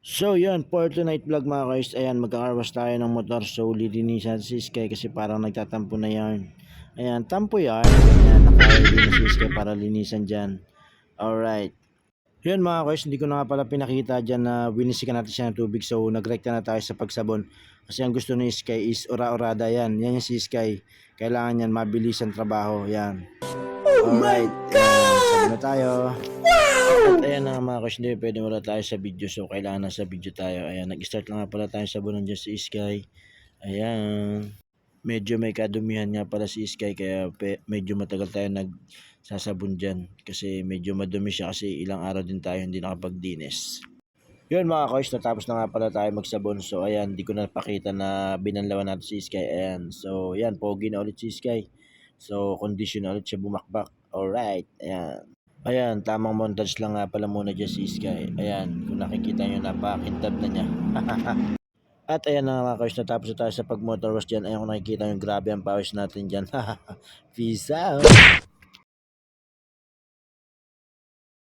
So yun, for tonight vlog mga guys, ayan magkakarwas tayo ng motor. So lilinisan si Sky kasi parang nagtatampo na yan. Ayan, tampo yan. Ayan, naka-ready na si Sky para linisan dyan. Alright. Yun mga guys, hindi ko na nga pala pinakita dyan na winisikan natin siya ng tubig. So nagrekta na tayo sa pagsabon. Kasi ang gusto ni Sky is ora-orada yan. Yan yung si Sky. Kailangan yan mabilis ang trabaho. Yan. Alright. Ayan, sabon na tayo. At ayan na nga mga guys, hindi pwede wala tayo sa video. So kailangan nasa video tayo. Ayan, nag-start lang nga pala tayo sabunan dyan si Sky. Ayan. Medyo may kadumihan nga pala si Sky kaya medyo matagal tayo nagsasabon dyan. Kasi medyo madumi siya kasi ilang araw din tayo hindi nakapagdinis. Yun mga guys, natapos na nga pala tayo magsabon. So ayan, di ko na pakita na binanlawan natin si Sky. Ayan, so ayan, pogi na ulit si Sky. So condition na ulit siya bumakbak. Alright, ayan. Ayan, tamang montage lang nga pala muna dyan si Sky. Ayan, kung nakikita nyo, napakintab na niya. At ayan na mga guys, natapos na tayo sa pag-motor wash dyan. Ayan kung nakikita nyo, grabe ang pawis natin dyan. Peace out!